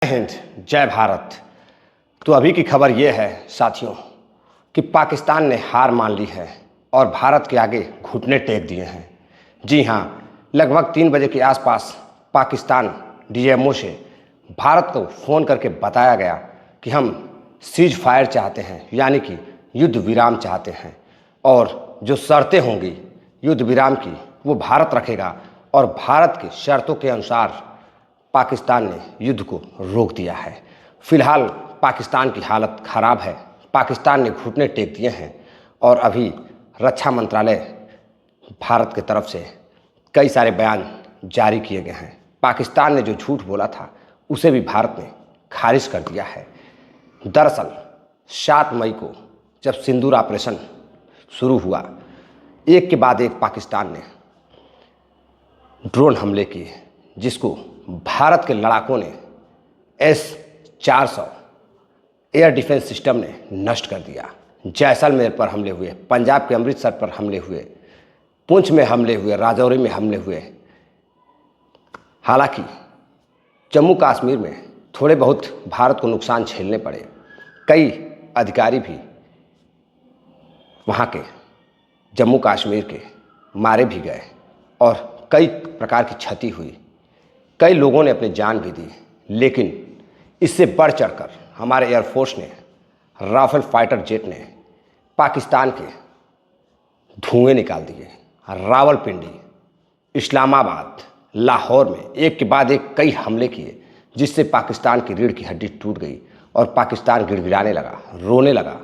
हिंद, जय भारत। तो अभी की खबर ये है साथियों कि पाकिस्तान ने हार मान ली है और भारत के आगे घुटने टेक दिए हैं। जी हाँ, लगभग 3 बजे के आसपास पाकिस्तान डीएमओ से भारत को फ़ोन करके बताया गया कि हम सीज फायर चाहते हैं, यानी कि युद्ध विराम चाहते हैं, और जो शर्तें होंगी युद्ध विराम की वो भारत रखेगा और भारत की शर्तों के अनुसार पाकिस्तान ने युद्ध को रोक दिया है। फिलहाल पाकिस्तान की हालत ख़राब है। पाकिस्तान ने घुटने टेक दिए हैं और अभी रक्षा मंत्रालय भारत की तरफ से कई सारे बयान जारी किए गए हैं। पाकिस्तान ने जो झूठ बोला था उसे भी भारत ने खारिज कर दिया है। दरअसल 7 मई को जब सिंदूर ऑपरेशन शुरू हुआ, एक के बाद एक पाकिस्तान ने ड्रोन हमले किए, जिसको भारत के लड़ाकों ने S-400 एयर डिफेंस सिस्टम ने नष्ट कर दिया। जैसलमेर पर हमले हुए, पंजाब के अमृतसर पर हमले हुए, पुंछ में हमले हुए, राजौरी में हमले हुए। हालांकि जम्मू कश्मीर में थोड़े बहुत भारत को नुकसान झेलने पड़े। कई अधिकारी भी वहाँ के जम्मू कश्मीर के मारे भी गए और कई प्रकार की क्षति हुई। कई लोगों ने अपनी जान भी दी, लेकिन इससे बढ़ चढ़कर हमारे एयरफोर्स ने, राफेल फाइटर जेट ने पाकिस्तान के धुएं निकाल दिए। रावलपिंडी, इस्लामाबाद, लाहौर में एक के बाद एक कई हमले किए, जिससे पाकिस्तान की रीढ़ की हड्डी टूट गई और पाकिस्तान गिड़गिड़ाने लगा, रोने लगा।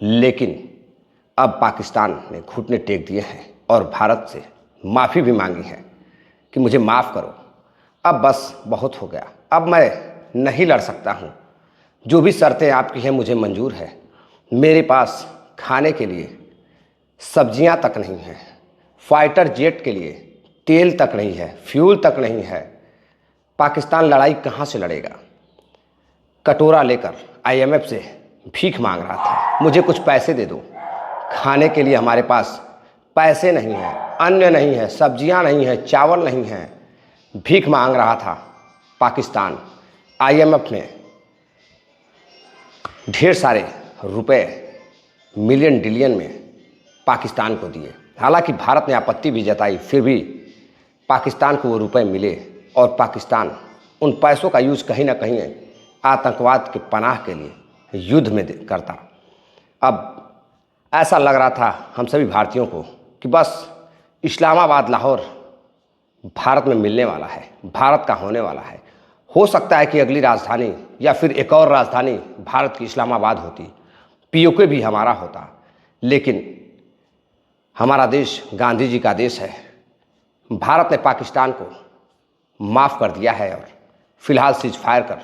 लेकिन अब पाकिस्तान ने घुटने टेक दिए हैं और भारत से माफ़ी भी मांगी है कि मुझे माफ़ करो, अब बस बहुत हो गया, अब मैं नहीं लड़ सकता हूँ। जो भी शर्तें आपकी हैं मुझे मंजूर है। मेरे पास खाने के लिए सब्जियां तक नहीं हैं, फाइटर जेट के लिए तेल तक नहीं है, फ्यूल तक नहीं है। पाकिस्तान लड़ाई कहाँ से लड़ेगा? कटोरा लेकर IMF से भीख मांग रहा था, मुझे कुछ पैसे दे दो। खाने के लिए हमारे पास पैसे नहीं हैं, अन्न नहीं है, सब्जियां नहीं है, चावल नहीं है। भीख मांग रहा था पाकिस्तान। IMF ने ढेर सारे रुपए मिलियन डिलियन में पाकिस्तान को दिए। हालांकि भारत ने आपत्ति भी जताई, फिर भी पाकिस्तान को वो रुपए मिले और पाकिस्तान उन पैसों का यूज़ कहीं ना कहीं आतंकवाद के पनाह के लिए युद्ध में करता। अब ऐसा लग रहा था हम सभी भारतीयों को कि बस इस्लामाबाद, लाहौर भारत में मिलने वाला है, भारत का होने वाला है। हो सकता है कि अगली राजधानी या फिर एक और राजधानी भारत की इस्लामाबाद होती, POK भी हमारा होता, लेकिन हमारा देश गांधी जी का देश है। भारत ने पाकिस्तान को माफ़ कर दिया है और फिलहाल सीज फायर कर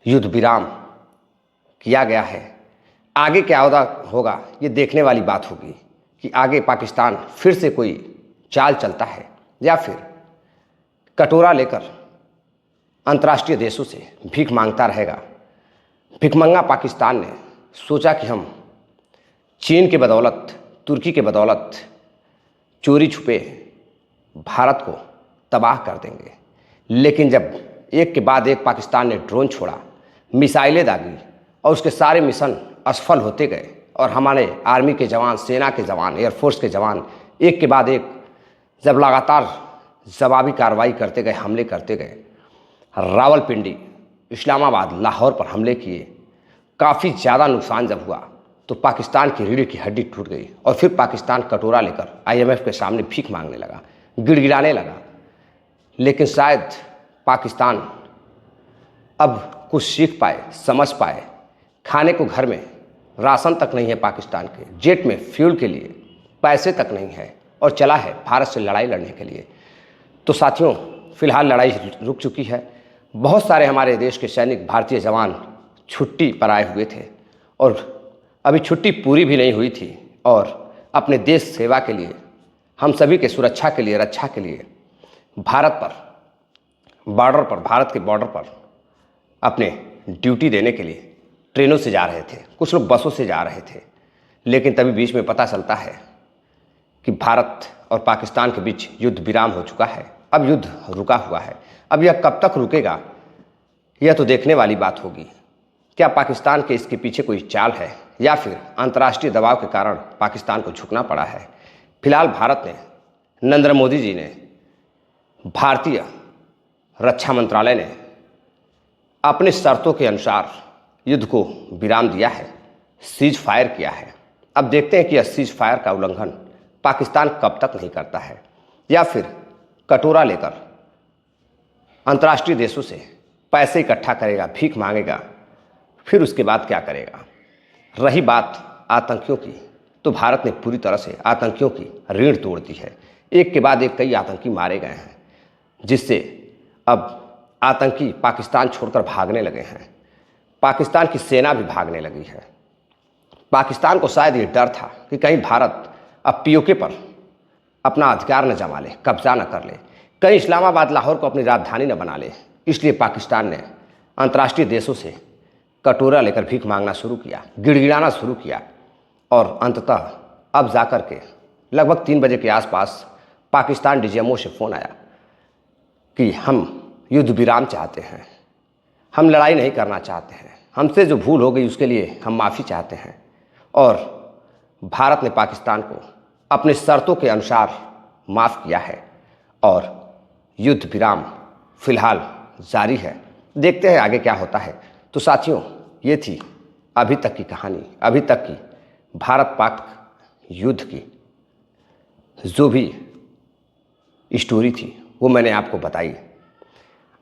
युद्ध विराम किया गया है। आगे क्या होगा ये देखने वाली बात होगी कि आगे पाकिस्तान फिर से कोई चाल चलता है या फिर कटोरा लेकर अंतर्राष्ट्रीय देशों से भीख मांगता रहेगा। भिखमंगा पाकिस्तान ने सोचा कि हम चीन के बदौलत, तुर्की के बदौलत चोरी छुपे भारत को तबाह कर देंगे। लेकिन जब एक के बाद एक पाकिस्तान ने ड्रोन छोड़ा, मिसाइलें दागी और उसके सारे मिशन असफल होते गए और हमारे आर्मी के जवान, सेना के जवान, एयरफोर्स के जवान एक के बाद एक जब लगातार जवाबी कार्रवाई करते गए, हमले करते गए, रावलपिंडी, इस्लामाबाद, लाहौर पर हमले किए, काफ़ी ज़्यादा नुकसान जब हुआ तो पाकिस्तान की रीढ़ की हड्डी टूट गई और फिर पाकिस्तान कटोरा लेकर IMF के सामने भीख मांगने लगा, गिड़गिड़ाने लगा। लेकिन शायद पाकिस्तान अब कुछ सीख पाए, समझ पाए। खाने को घर में राशन तक नहीं है, पाकिस्तान के जेट में फ्यूल के लिए पैसे तक नहीं है और चला है भारत से लड़ाई लड़ने के लिए। तो साथियों, फिलहाल लड़ाई रुक चुकी है। बहुत सारे हमारे देश के सैनिक, भारतीय जवान छुट्टी पर आए हुए थे और अभी छुट्टी पूरी भी नहीं हुई थी और अपने देश सेवा के लिए, हम सभी के सुरक्षा के लिए, रक्षा के लिए भारत पर, बॉर्डर पर, भारत के बॉर्डर पर अपने ड्यूटी देने के लिए ट्रेनों से जा रहे थे, कुछ लोग बसों से जा रहे थे। लेकिन तभी बीच में पता चलता है कि भारत और पाकिस्तान के बीच युद्ध विराम हो चुका है। अब युद्ध रुका हुआ है। अब यह कब तक रुकेगा यह तो देखने वाली बात होगी, क्या पाकिस्तान के इसके पीछे कोई चाल है या फिर अंतर्राष्ट्रीय दबाव के कारण पाकिस्तान को झुकना पड़ा है। फिलहाल भारत ने, नरेंद्र मोदी जी ने, भारतीय रक्षा मंत्रालय ने अपने शर्तों के अनुसार युद्ध को विराम दिया है, सीज फायर किया है। अब देखते हैं कि यह सीज फायर का उल्लंघन पाकिस्तान कब तक नहीं करता है या फिर कटोरा लेकर अंतर्राष्ट्रीय देशों से पैसे इकट्ठा करेगा, भीख मांगेगा, फिर उसके बाद क्या करेगा। रही बात आतंकियों की, तो भारत ने पूरी तरह से आतंकियों की रीढ़ तोड़ दी है। एक के बाद एक कई आतंकी मारे गए हैं, जिससे अब आतंकी पाकिस्तान छोड़कर भागने लगे हैं। पाकिस्तान की सेना भी भागने लगी है। पाकिस्तान को शायद ये डर था कि कहीं भारत अब पीओके पर अपना अधिकार न जमा ले, कब्जा न कर ले, कहीं इस्लामाबाद लाहौर को अपनी राजधानी न बना ले। इसलिए पाकिस्तान ने अंतर्राष्ट्रीय देशों से कटोरा लेकर भीख मांगना शुरू किया, गिड़गिड़ाना शुरू किया और अंततः अब जाकर के लगभग 3 बजे के आसपास पाकिस्तान डीजीएमओ से फ़ोन आया कि हम युद्ध विराम चाहते हैं, हम लड़ाई नहीं करना चाहते हैं, हमसे जो भूल हो गई उसके लिए हम माफ़ी चाहते हैं। और भारत ने पाकिस्तान को अपने शर्तों के अनुसार माफ़ किया है और युद्ध विराम फिलहाल जारी है। देखते हैं आगे क्या होता है। तो साथियों, ये थी अभी तक की कहानी, अभी तक की भारत पाक युद्ध की जो भी स्टोरी थी वो मैंने आपको बताई।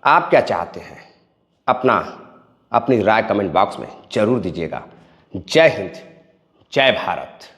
आप क्या चाहते हैं, अपनी राय कमेंट बॉक्स में ज़रूर दीजिएगा। जय हिंद, जय भारत।